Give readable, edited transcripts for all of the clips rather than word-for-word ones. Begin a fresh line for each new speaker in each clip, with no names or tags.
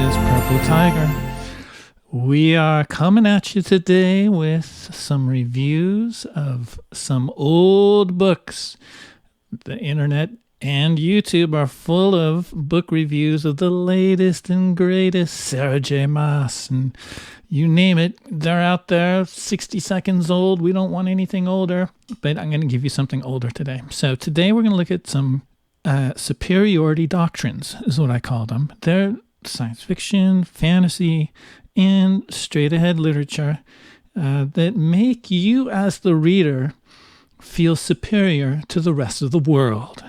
is Purple Tiger. We are coming at you today with some reviews of some old books. The internet and YouTube are full of book reviews of the latest and greatest. Sarah J. Maas and you name it, they're out there, 60 seconds old. We don't want anything older, but I'm going to give you something older today. So today we're going to look at some superiority doctrines, is what I call them. They're science fiction, fantasy, and straight-ahead literature that make you as the reader feel superior to the rest of the world.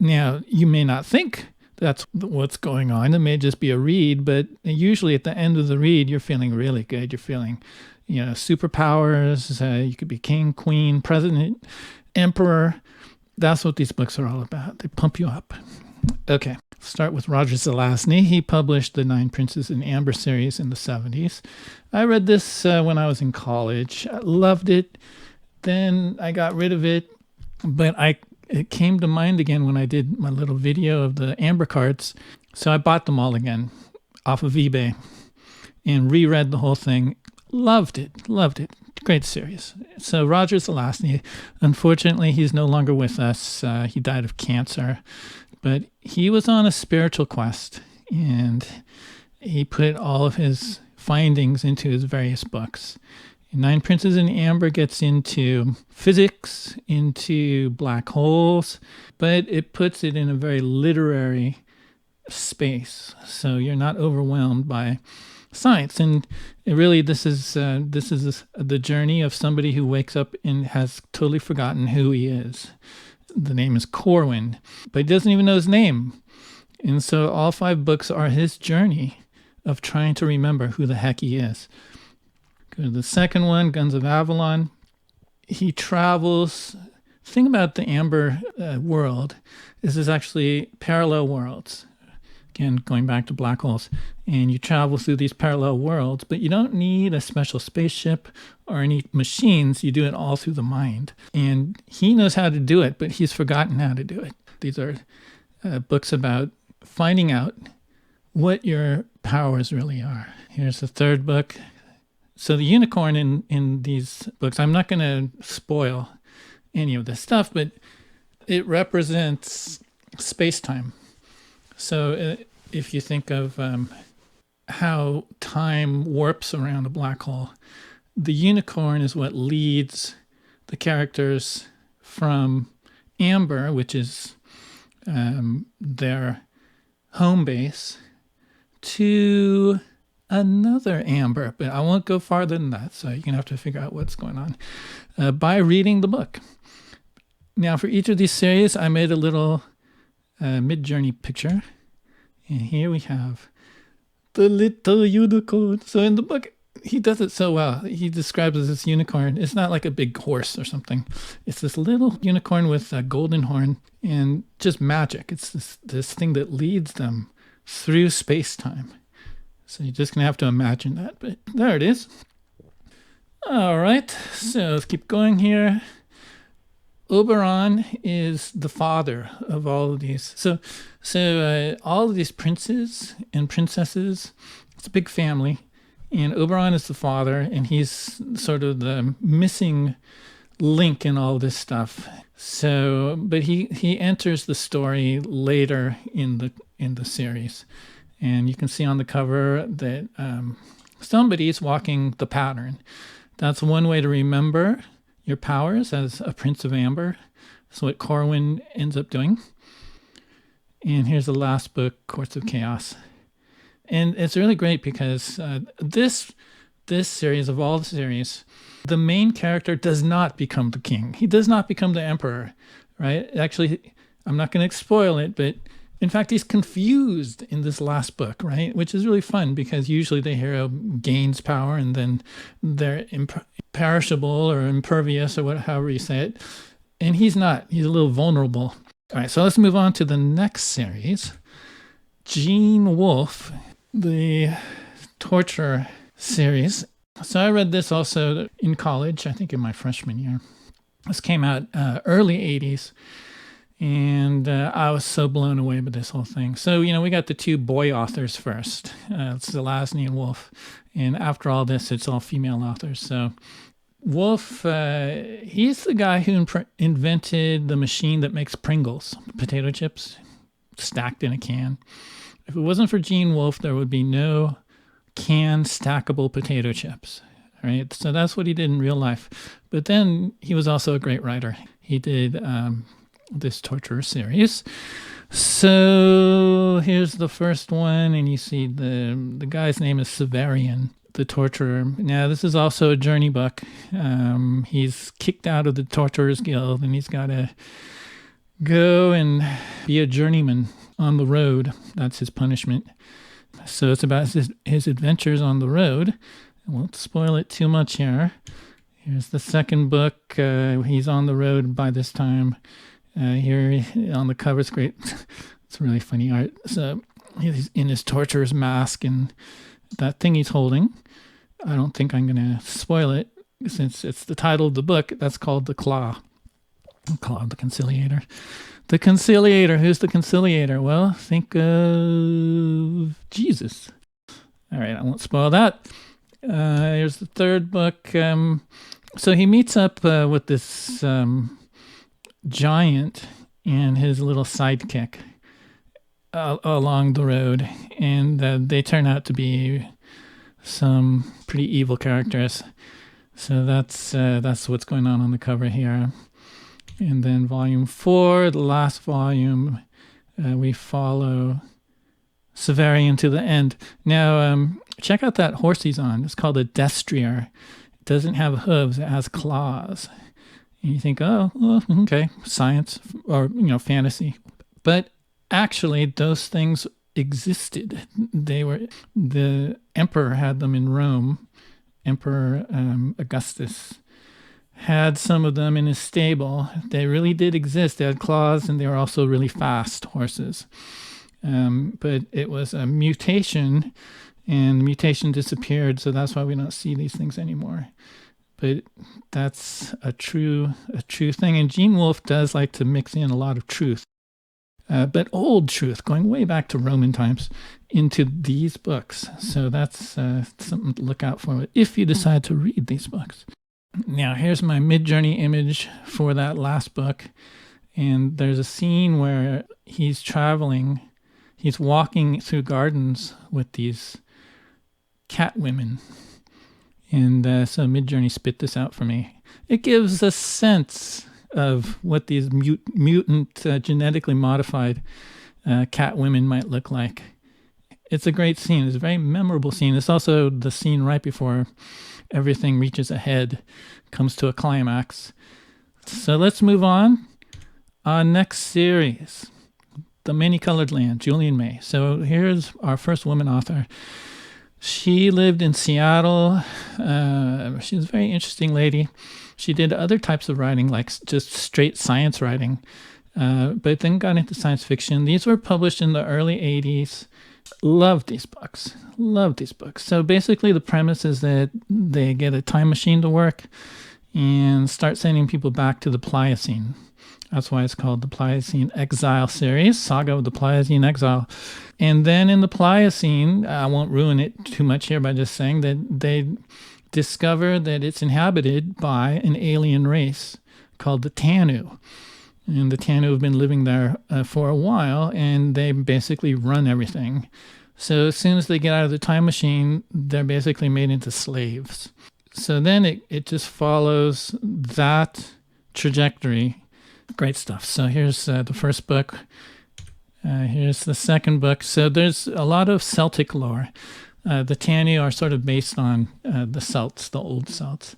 Now, you may not think that's what's going on. It may just be a read, but usually at the end of the read, you're feeling really good. You're feeling, superpowers. You could be king, queen, president, emperor. That's what these books are all about. They pump you up. Okay, start with Roger Zelazny. He published the Nine Princes in Amber series in the 70s. I read this when I was in college. I loved it. Then I got rid of it, but it came to mind again when I did my little video of the Amber cards. So I bought them all again off of eBay and reread the whole thing. Loved it. Great series. So Roger Zelazny, unfortunately, he's no longer with us. He died of cancer, but he was on a spiritual quest and he put all of his findings into his various books. Nine Princes in Amber gets into physics, into black holes, but it puts it in a very literary space. So you're not overwhelmed by science. And really, this is the journey of somebody who wakes up and has totally forgotten who he is. The name is Corwin, but he doesn't even know his name. And so all 5 books are his journey of trying to remember who the heck he is. Go to the second one, Guns of Avalon. He travels. The thing about the Amber world is there's actually parallel worlds. Again, going back to black holes. And you travel through these parallel worlds, but you don't need a special spaceship or any machines. You do it all through the mind. And he knows how to do it, but he's forgotten how to do it. These are books about finding out what your powers really are. Here's the third book. So the unicorn in these books, I'm not going to spoil any of this stuff, but it represents space-time. So if you think of how time warps around a black hole, the unicorn is what leads the characters from Amber, which is their home base, to another Amber, but I won't go farther than that, so you're going to have to figure out what's going on by reading the book. Now, for each of these series, I made a little mid-journey picture, and here we have the little unicorn. So in the book, he does it so well. He describes this unicorn. It's not like a big horse or something. It's this little unicorn with a golden horn and just magic. It's this thing that leads them through space-time. So you're just going to have to imagine that. But there it is. All right. So let's keep going here. Oberon is the father of all of these. So all of these princes and princesses, it's a big family. And Oberon is the father, and he's sort of the missing link in all this stuff. So, but he enters the story later in the series. And you can see on the cover that somebody's walking the pattern. That's one way to remember your powers as a Prince of Amber. That's what Corwin ends up doing. And here's the last book, Courts of Chaos. And it's really great because this series, of all the series, the main character does not become the king. He does not become the emperor, right? Actually, I'm not going to spoil it, but in fact, he's confused in this last book, right? Which is really fun because usually the hero gains power and then they're imperishable or impervious or however you say it. And he's not. He's a little vulnerable. All right, so let's move on to the next series. Gene Wolfe, the torture series. So I read this also in college, I think in my freshman year. This came out early 80s. And I was so blown away by this whole thing. So, we got the two boy authors first. It's Zelazny and Wolfe. And after all this, it's all female authors. So Wolfe, he's the guy who invented the machine that makes Pringles, potato chips, stacked in a can. If it wasn't for Gene Wolfe, there would be no can stackable potato chips. Right? So that's what he did in real life. But then he was also a great writer. He did this torture series. So here's the first one, and you see the guy's name is Severian, the torturer. Now, this is also a journey book. He's kicked out of the Torturers Guild, and he's got to go and be a journeyman on the road. That's his punishment. So it's about his adventures on the road. I won't spoil it too much here. Here's the second book. He's on the road by this time. Here on the cover, it's great. It's really funny art. So he's in his torturer's mask, and that thing he's holding, I don't think I'm going to spoil it since it's the title of the book. That's called The Claw. The Claw, the Conciliator. The Conciliator. Who's the Conciliator? Well, think of Jesus. All right, I won't spoil that. Here's the third book. So he meets up with this giant and his little sidekick along the road, and they turn out to be some pretty evil characters. So that's what's going on the cover here. And then volume 4, the last volume, we follow Severian to the end. Now, check out that horse he's on. It's called a destrier. It doesn't have hooves, it has claws. And you think, oh, well, okay, science or, fantasy. But actually, those things existed. The emperor had them in Rome. Emperor Augustus had some of them in his stable. They really did exist. They had claws, and they were also really fast horses. But it was a mutation, and the mutation disappeared, so that's why we don't see these things anymore. But that's a true thing. And Gene Wolfe does like to mix in a lot of truth, but old truth, going way back to Roman times, into these books. So that's something to look out for if you decide to read these books. Now, here's my mid-journey image for that last book. And there's a scene where he's traveling. He's walking through gardens with these cat women. And so Midjourney spit this out for me. It gives a sense of what these mutant, genetically modified cat women might look like. It's a great scene. It's a very memorable scene. It's also the scene right before everything reaches a head, comes to a climax. So let's move on. Next series, The Many-Colored Land, Julian May. So here's our first woman author. She lived in Seattle. She was a very interesting lady. She did other types of writing, like just straight science writing, but then got into science fiction. These were published in the early 80s. Loved these books. So basically the premise is that they get a time machine to work and start sending people back to the Pliocene. That's why it's called the Pliocene Exile series, Saga of the Pliocene Exile. And then in the Pliocene, I won't ruin it too much here by just saying that they discover that it's inhabited by an alien race called the Tanu. And the Tanu have been living there for a while, and they basically run everything. So as soon as they get out of the time machine, they're basically made into slaves. So then it just follows that trajectory. Great stuff. So here's the first book. Here's the second book. So there's a lot of Celtic lore. The Tanu are sort of based on the Celts, the old Celts.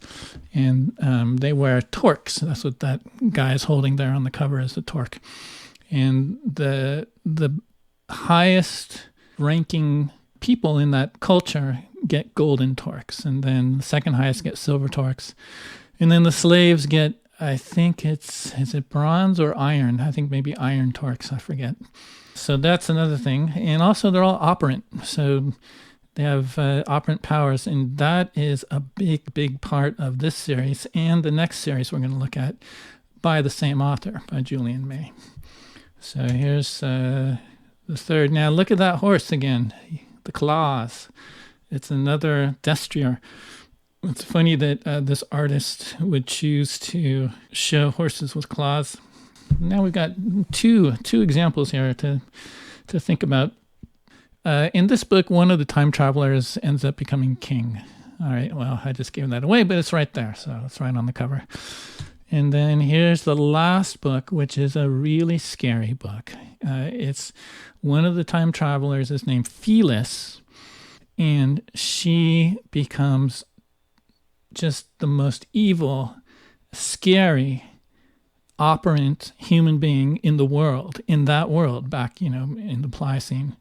And they wear torques. That's what that guy is holding there on the cover, is a torque. And the highest ranking people in that culture get golden torques. And then the second highest get silver torques. And then the slaves get, I think is it bronze or iron? I think maybe iron torques, I forget. So that's another thing. And also they're all operant. So they have operant powers, and that is a big, big part of this series and the next series we're going to look at by the same author, by Julian May. So here's the third. Now look at that horse again, the claws. It's another destrier. It's funny that this artist would choose to show horses with claws. Now we've got two examples here to think about. In this book, one of the time travelers ends up becoming king. All right, well, I just gave that away, but it's right there, so it's right on the cover. And then here's the last book, which is a really scary book. It's one of the time travelers is named Phyllis, and she becomes just the most evil, scary, operant human being in the world, in that world back, in the Pliocene.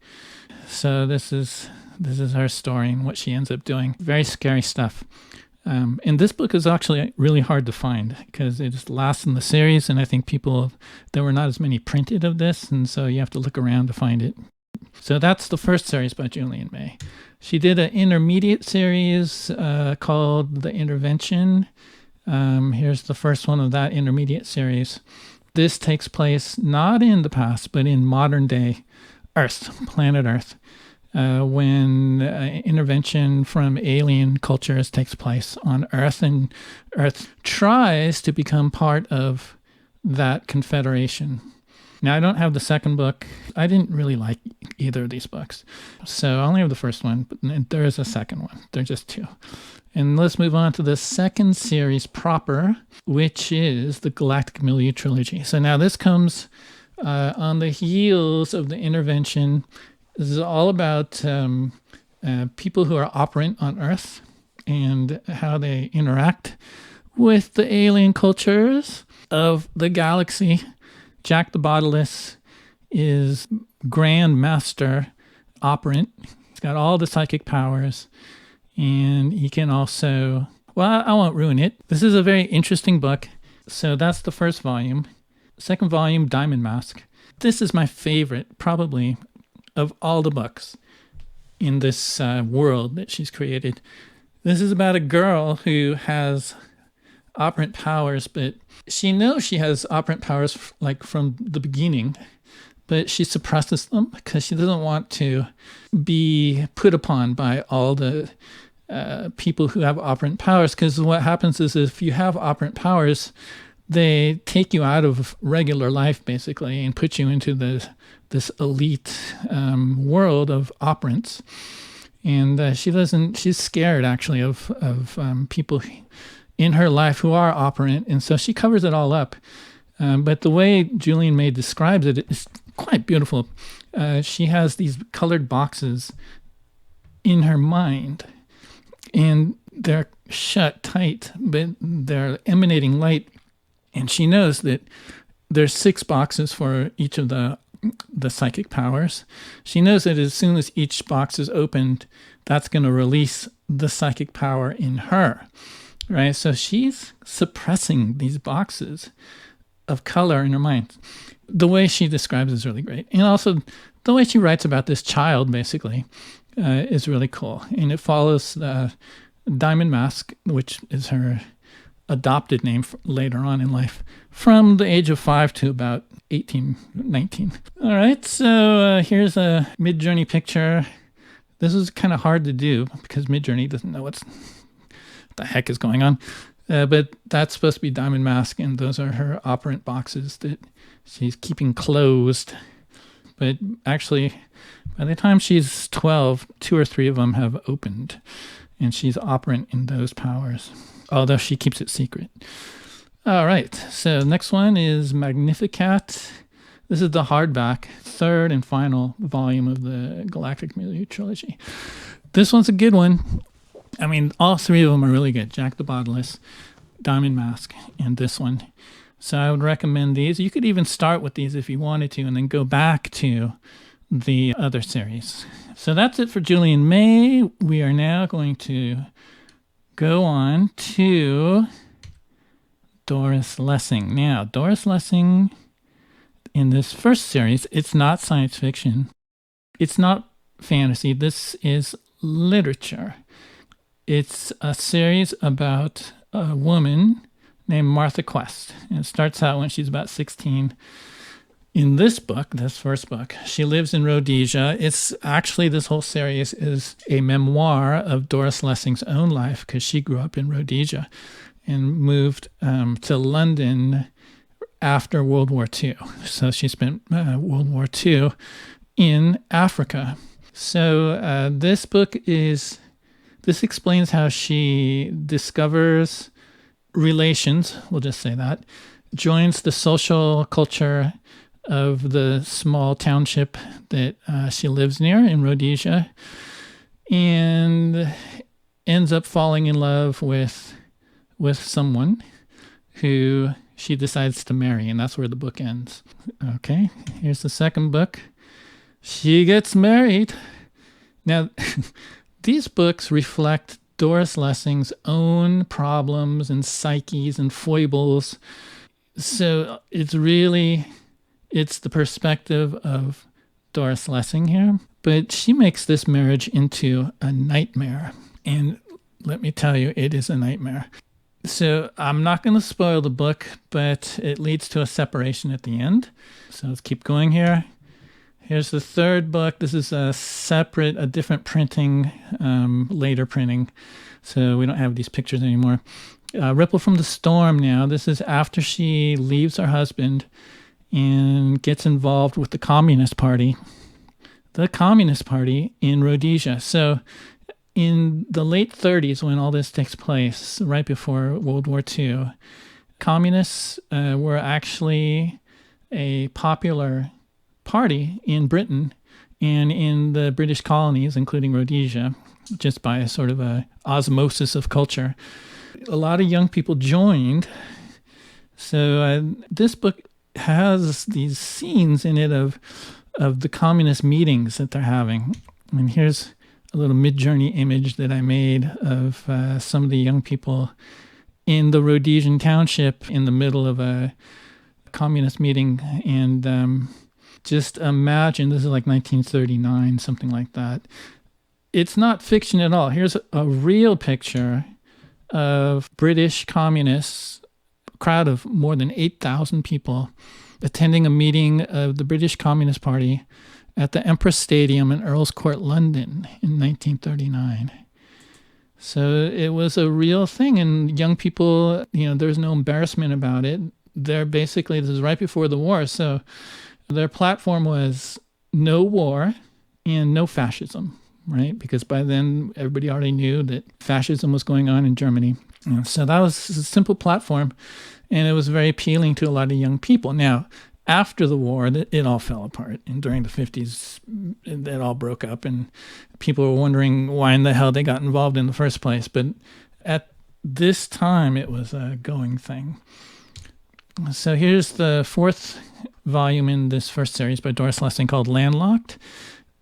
So this is her story and what she ends up doing. Very scary stuff. And this book is actually really hard to find because it's last in the series, and I think there were not as many printed of this, and so you have to look around to find it. So that's the first series by Julian May. She did an intermediate series called The Intervention. Here's the first one of that intermediate series. This takes place not in the past, but in modern day Earth, planet Earth, when intervention from alien cultures takes place on Earth, and Earth tries to become part of that confederation. Now, I don't have the second book. I didn't really like either of these books. So I only have the first one, but there is a second one. They're just two. And let's move on to the second series proper, which is the Galactic Milieu Trilogy. So now this comes on the heels of the intervention. This is all about people who are operant on Earth and how they interact with the alien cultures of the galaxy. Jack the Bodiless is Grand Master Operant. He's got all the psychic powers, and he can also... Well, I won't ruin it. This is a very interesting book. So that's the first volume. Second volume, Diamond Mask. This is my favorite, probably, of all the books in this world that she's created. This is about a girl who has operant powers, but she knows she has operant powers like from the beginning, but she suppresses them because she doesn't want to be put upon by all the people who have operant powers. Because what happens is if you have operant powers, they take you out of regular life basically and put you into this elite world of operants. And she's scared actually of people in her life who are operant, and so she covers it all up. But the way Julian May describes it is quite beautiful. She has these colored boxes in her mind, and they're shut tight, but they're emanating light. And she knows that there's 6 boxes for each of the psychic powers. She knows that as soon as each box is opened, that's going to release the psychic power in her. Right, so she's suppressing these boxes of color in her mind. The way she describes is really great. And also the way she writes about this child, basically, is really cool. And it follows Diamond Mask, which is her adopted name later on in life, from the age of 5 to about 18, 19. All right, so here's a Mid-Journey picture. This is kind of hard to do because Mid-Journey doesn't know what the heck is going on. But that's supposed to be Diamond Mask, and those are her operant boxes that she's keeping closed. But actually, by the time she's 12, 2 or 3 of them have opened, and she's operant in those powers, although she keeps it secret. All right, so next one is Magnificat. This is the hardback, 3rd and final volume of the Galactic Milieu Trilogy. This one's a good one. I mean, all 3 of them are really good. Jack the Bodiless, Diamond Mask, and this one. So I would recommend these. You could even start with these if you wanted to and then go back to the other series. So that's it for Julian May. We are now going to go on to Doris Lessing. Now, Doris Lessing, in this first series, it's not science fiction. It's not fantasy. This is literature. It's a series about a woman named Martha Quest. And it starts out when she's about 16. In this book, this first book, she lives in Rhodesia. It's actually, this whole series is a memoir of Doris Lessing's own life because she grew up in Rhodesia and moved to London after World War II. So she spent World War II in Africa. So this explains how she discovers relations, we'll just say that, joins the social culture of the small township that she lives near in Rhodesia, and ends up falling in love with someone who she decides to marry, and that's where the book ends. Okay, here's the second book. She gets married. Now, these books reflect Doris Lessing's own problems and psyches and foibles. So it's the perspective of Doris Lessing here. But she makes this marriage into a nightmare. And let me tell you, it is a nightmare. So I'm not going to spoil the book, but it leads to a separation at the end. So let's keep going here. Here's the third book. This is a different printing, later printing. So we don't have these pictures anymore. Ripple from the Storm now. This is after she leaves her husband and gets involved with the Communist Party. The Communist Party in Rhodesia. So in the late 30s, when all this takes place, right before World War II, communists were actually a popular party in Britain and in the British colonies, including Rhodesia, just by a sort of a osmosis of culture. A lot of young people joined. So this book has these scenes in it of the communist meetings that they're having. And here's a little mid-journey image that I made of some of the young people in the Rhodesian township in the middle of a communist meeting. And just imagine, this is like 1939, something like that. It's not fiction at all. Here's a real picture of British communists, a crowd of more than 8,000 people attending a meeting of the British Communist Party at the Empress Stadium in Earl's Court, London in 1939. So it was a real thing, and young people, there's no embarrassment about it. They're basically, this is right before the war, so their platform was no war and no fascism, right? Because by then, everybody already knew that fascism was going on in Germany. So that was a simple platform, and it was very appealing to a lot of young people. Now, after the war, it all fell apart. And during the 50s, it all broke up, and people were wondering why in the hell they got involved in the first place. But at this time, it was a going thing. So here's the fourth volume in this first series by Doris Lessing called Landlocked.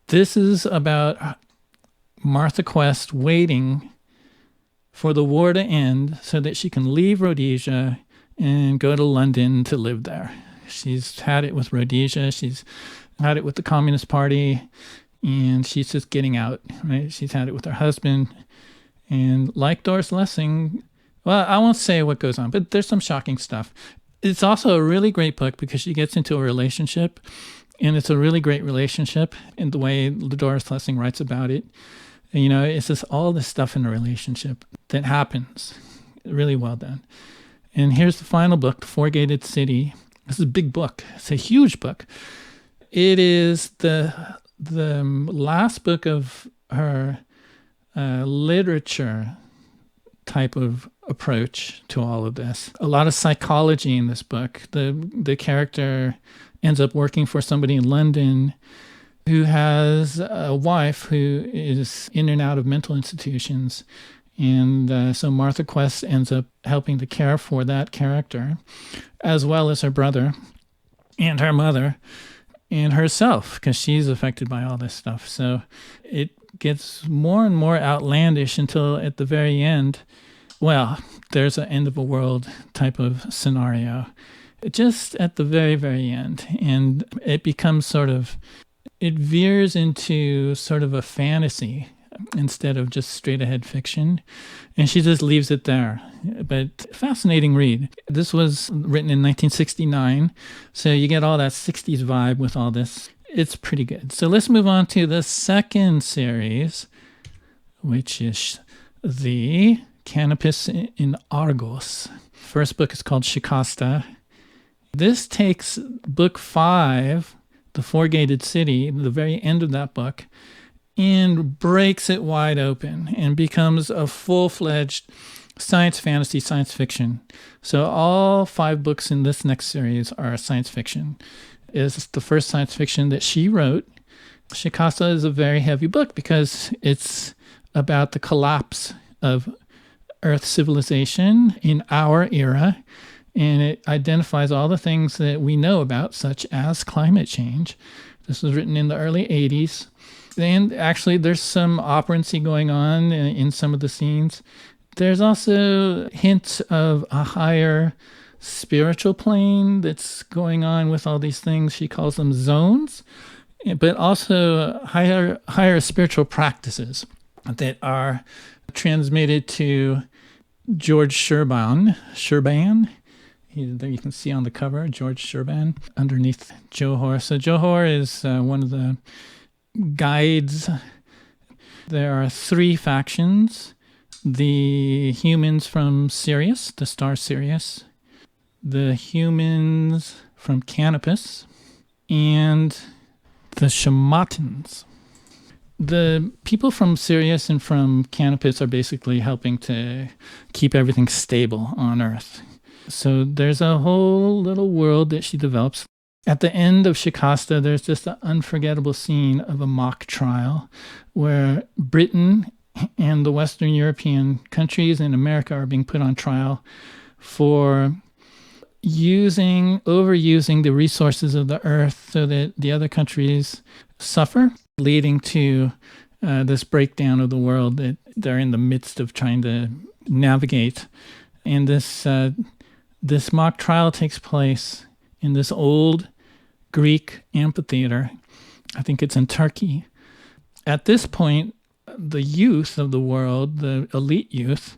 This is about Martha Quest waiting for the war to end so that she can leave Rhodesia and go to London to live there. She's had it with Rhodesia. She's had it with the Communist Party, and she's just getting out, right? She's had it with her husband. And like Doris Lessing, well, I won't say what goes on, but there's some shocking stuff. It's also a really great book because she gets into a relationship, and it's a really great relationship in the way Doris Lessing writes about it. And, it's just all this stuff in a relationship that happens. Really well done. And here's the final book, The Four-Gated City. This is a big book. It's a huge book. It is the last book of her literature type of approach to all of this. A lot of psychology in this book. The character ends up working for somebody in London who has a wife who is in and out of mental institutions. And so Martha Quest ends up helping to care for that character, as well as her brother and her mother and herself, because she's affected by all this stuff. So it gets more and more outlandish until at the very end, well, there's an end of a world type of scenario, just at the very, very end. And it becomes it veers into sort of a fantasy instead of just straight ahead fiction. And she just leaves it there. But fascinating read. This was written in 1969, so you get all that 60s vibe with all this. It's pretty good. So let's move on to the second series, which is the Canopus in Argos. First book is called Shikasta. This takes book 5, The Four-Gated City, the very end of that book, and breaks it wide open and becomes a full-fledged science fantasy, science fiction. So all 5 books in this next series are science fiction. It's the first science fiction that she wrote. Shikasta is a very heavy book because it's about the collapse of Earth civilization in our era, and it identifies all the things that we know about, such as climate change. This was written in the early 80s. And actually, there's some operancy going on in some of the scenes. There's also hints of a higher spiritual plane that's going on with all these things. She calls them zones, but also higher spiritual practices that are transmitted to George Sherban. There you can see on the cover, George Sherban, underneath Johor. So Johor is one of the guides. There are 3 factions: the humans from Sirius, the star Sirius, the humans from Canopus, and the Shamatans. The people from Sirius and from Canopus are basically helping to keep everything stable on Earth. So there's a whole little world that she develops. At the end of Shikasta, there's just an unforgettable scene of a mock trial where Britain and the Western European countries and America are being put on trial for overusing the resources of the Earth so that the other countries suffer, leading to this breakdown of the world that they're in the midst of trying to navigate. And this mock trial takes place in this old Greek amphitheater. I think it's in Turkey. At this point, the youth of the world, the elite youth,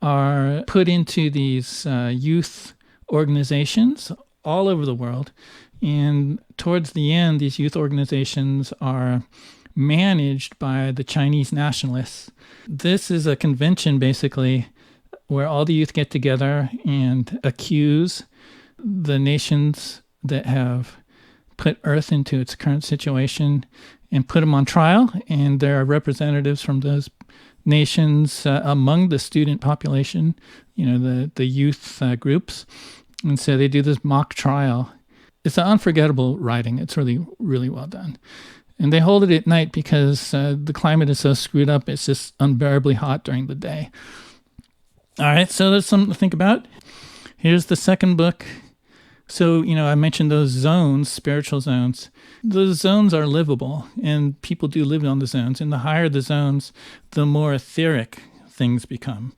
are put into these youth organizations all over the world. And towards the end, these youth organizations are managed by the Chinese nationalists. This is a convention, basically, where all the youth get together and accuse the nations that have put Earth into its current situation and put them on trial. And there are representatives from those nations among the student population, the youth groups. And so they do this mock trial. It's an unforgettable writing. It's really, really well done. And they hold it at night because the climate is so screwed up. It's just unbearably hot during the day. All right, so there's something to think about. Here's the second book. So, I mentioned those zones, spiritual zones. Those zones are livable, and people do live on the zones. And the higher the zones, the more etheric things become.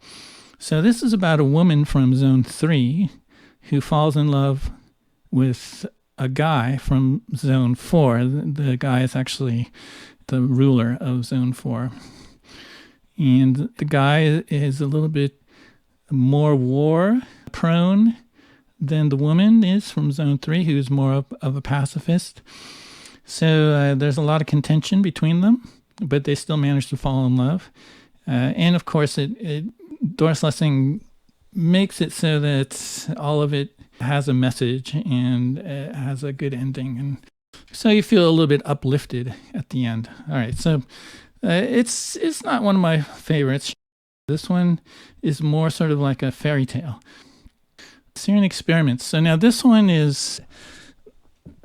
So this is about a woman from Zone 3 who falls in love with a guy from Zone 4. The guy is actually the ruler of Zone 4. And the guy is a little bit more war-prone than the woman is from Zone 3, who's more of a pacifist. So there's a lot of contention between them, but they still manage to fall in love. And of course, Doris Lessing makes it so that all of it has a message and has a good ending. And so you feel a little bit uplifted at the end. All right, so it's not one of my favorites. This one is more sort of like a fairy tale. Syrian experiments. So now this one is,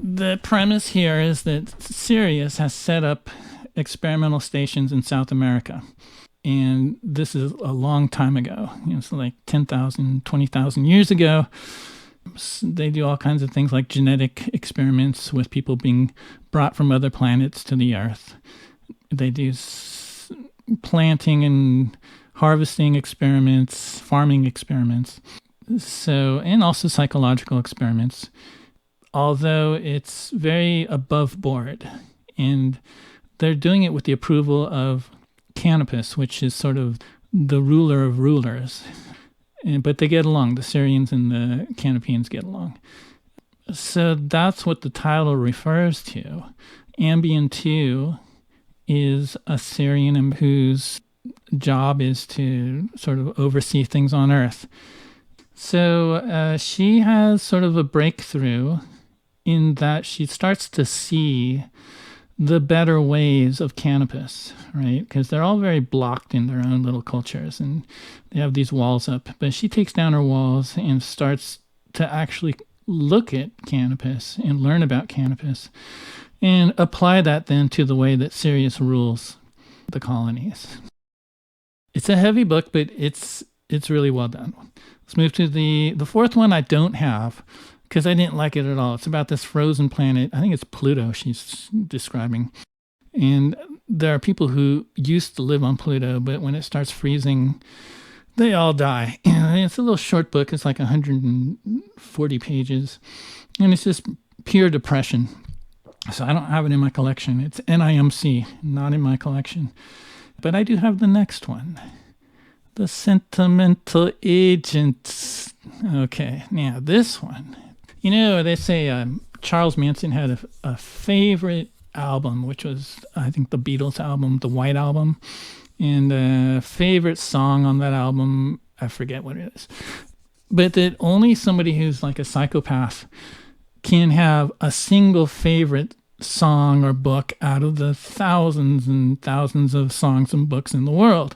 the premise here is that Sirius has set up experimental stations in South America. And this is a long time ago. So like 10,000, 20,000 years ago. They do all kinds of things like genetic experiments with people being brought from other planets to the Earth. They do planting and harvesting experiments, farming experiments, and also psychological experiments, although it's very above board. And they're doing it with the approval of Canopus, which is sort of the ruler of rulers. But they get along. The Syrians and the Canopians get along. So that's what the title refers to. Ambion II is a Syrian whose job is to sort of oversee things on Earth. So she has sort of a breakthrough in that she starts to see the better ways of Canopus, right? Because they're all very blocked in their own little cultures, and they have these walls up. But she takes down her walls and starts to actually look at Canopus and learn about Canopus and apply that then to the way that Sirius rules the colonies. It's a heavy book, but it's really well done. Let's move to the fourth one I don't have because I didn't like it at all. It's about this frozen planet. I think it's Pluto she's describing. And there are people who used to live on Pluto, but when it starts freezing, they all die. It's a little short book. It's like 140 pages. And it's just pure depression. So I don't have it in my collection. It's NIMC, not in my collection. But I do have the next one. The Sentimental Agents. Okay, now this one. You know, they say Charles Manson had a favorite album, which was, I think, the Beatles album, the White Album. And a favorite song on that album, I forget what it is. But that only somebody who's like a psychopath can have a single favorite song or book out of the thousands and thousands of songs and books in the world,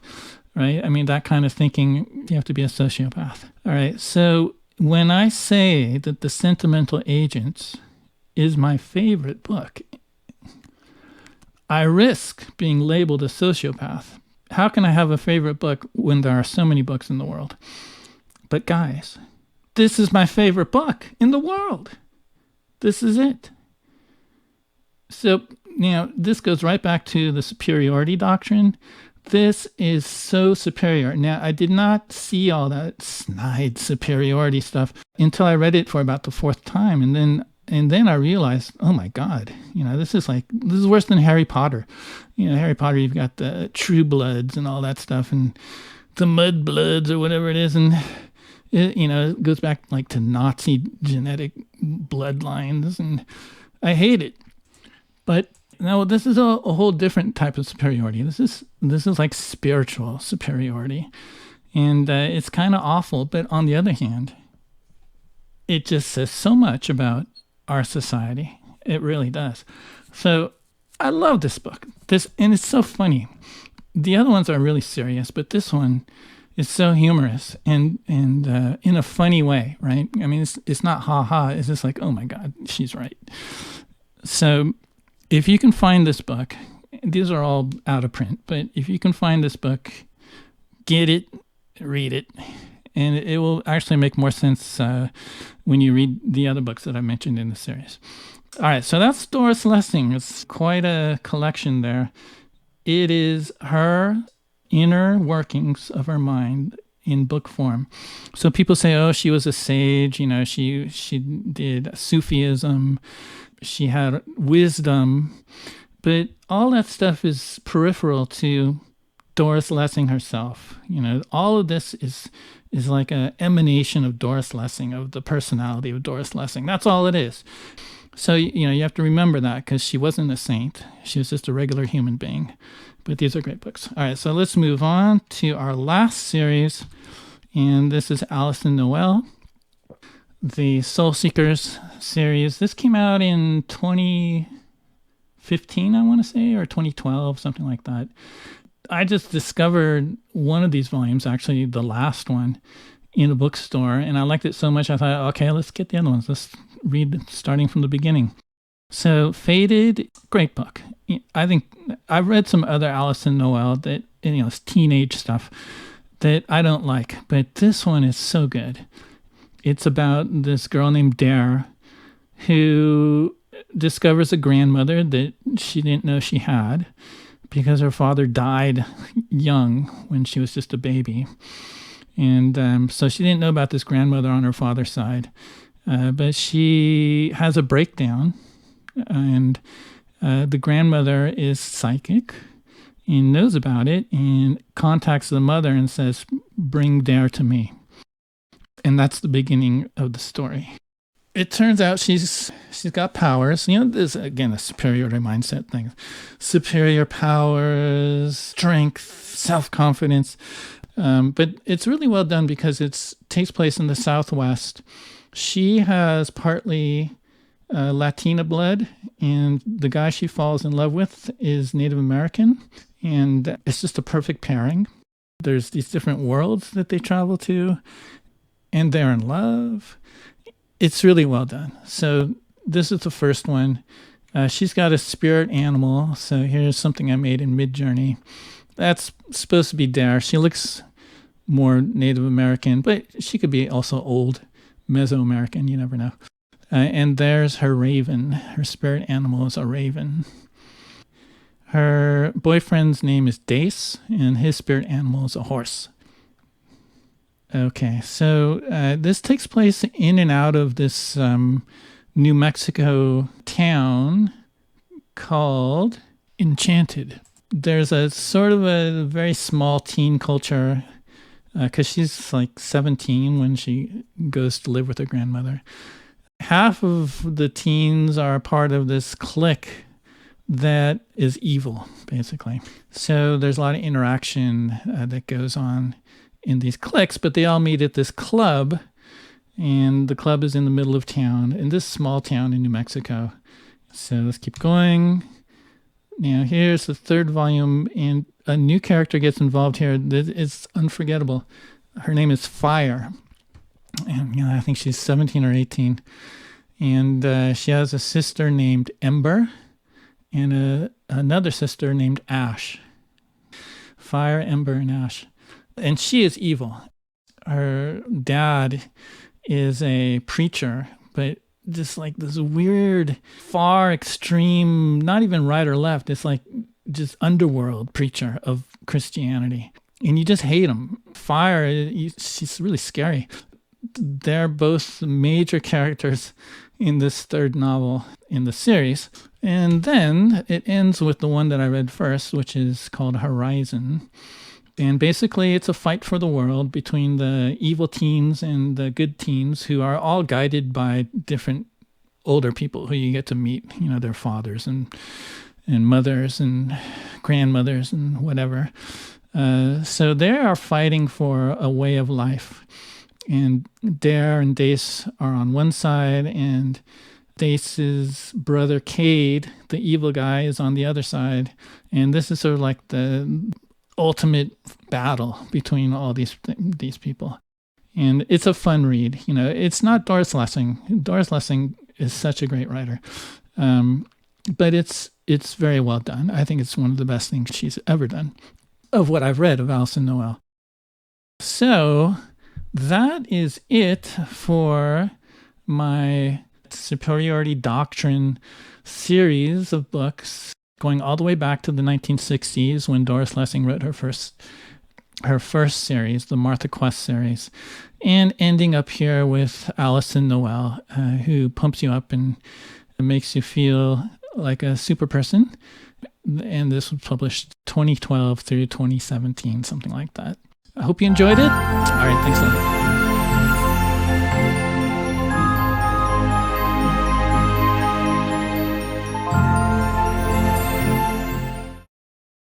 right? I mean, that kind of thinking, you have to be a sociopath. All right, so when I say that The Sentimental Agents is my favorite book, I risk being labeled a sociopath. How can I have a favorite book when there are so many books in the world? But guys, this is my favorite book in the world. This is it. So, you know, this goes right back to the Superiority Doctrine. This is so superior. Now, I did not see all that snide superiority stuff until I read it for about the fourth time. And then I realized, oh my God, you know, this is worse than Harry Potter. You know, Harry Potter, you've got the True Bloods and all that stuff and the Mud Bloods or whatever it is. And, it goes back like to Nazi genetic bloodlines. And I hate it. But no, this is a whole different type of superiority. This is like spiritual superiority. And it's kind of awful. But on the other hand, it just says so much about our society. It really does. So I love this book. And it's so funny. The other ones are really serious, but this one is so humorous and in a funny way, right? I mean, it's not ha-ha. It's just like, oh my God, she's right. So if you can find this book, these are all out of print, but if you can find this book, get it, read it, and it will actually make more sense when you read the other books that I mentioned in the series. All right, so that's Doris Lessing. It's quite a collection there. It is her inner workings of her mind in book form. So people say, oh, she was a sage, you know, she did Sufism, she had wisdom, but all that stuff is peripheral to Doris Lessing herself. You know, all of this is like an emanation of Doris Lessing, of the personality of Doris Lessing. That's all it is. So, you know, you have to remember that because she wasn't a saint. She was just a regular human being. But these are great books. All right, so let's move on to our last series. And this is Alyson Noël, the Soul Seekers series. This came out in 2015, I want to say, or 2012, something like that. I just discovered one of these volumes, actually the last one, in a bookstore, and I liked it so much I thought, okay, let's get the other ones. Let's read starting from the beginning. So Faded, great book. I think I've read some other Alyson Noël that, you know, it's teenage stuff that I don't like, but this one is so good. It's about this girl named Dare who discovers a grandmother that she didn't know she had because her father died young when she was just a baby. And so she didn't know about this grandmother on her father's side. But she has a breakdown, and the grandmother is psychic, and knows about it and contacts the mother and says, bring Dare to me. And that's the beginning of the story. It turns out she's got powers. There's, again, a superiority mindset thing. Superior powers, strength, self-confidence. But it's really well done because it takes place in the Southwest. She has partly Latina blood, and the guy she falls in love with is Native American. And it's just a perfect pairing. There's these different worlds that they travel to, and they're in love. It's really well done. So this is the first one. She's got a spirit animal. So here's something I made in Midjourney. That's supposed to be Dare. She looks more Native American, but she could be also old Mesoamerican. You never know. And there's her raven. Her spirit animal is a raven. Her boyfriend's name is Dace, and his spirit animal is a horse. Okay, so this takes place in and out of this New Mexico town called Enchanted. There's a sort of a very small teen culture because she's like 17 when she goes to live with her grandmother. Half of the teens are part of this clique that is evil, basically. So there's a lot of interaction that goes on in these cliques, but they all meet at this club, and the club is in the middle of town, in this small town in New Mexico. So let's keep going. Now here's the third volume, and a new character gets involved here. It's unforgettable. Her name is Fire, and I think she's 17 or 18, and she has a sister named Ember and another sister named Ash. Fire, Ember, and Ash. And she is evil. Her dad is a preacher, but just like this weird, far extreme, not even right or left. It's like just underworld preacher of Christianity. And you just hate him. Fire, she's really scary. They're both major characters in this third novel in the series. And then it ends with the one that I read first, which is called Horizon. And basically, it's a fight for the world between the evil teens and the good teens who are all guided by different older people who you get to meet, their fathers and mothers and grandmothers and whatever. So they are fighting for a way of life. And Dare and Dace are on one side, and Dace's brother Cade, the evil guy, is on the other side. And this is sort of like the ultimate battle between all these people. And it's a fun read. It's not Doris Lessing. Doris Lessing is such a great writer. But it's very well done. I think it's one of the best things she's ever done of what I've read of Alyson Noël. So that is it for my Superiority Doctrine series of books, going all the way back to the 1960s when Doris Lessing wrote her first series, the Martha Quest series, and ending up here with Alyson Noël, who pumps you up and makes you feel like a super person. And this was published 2012 through 2017, something like that. I hope you enjoyed it. All right, thanks a lot.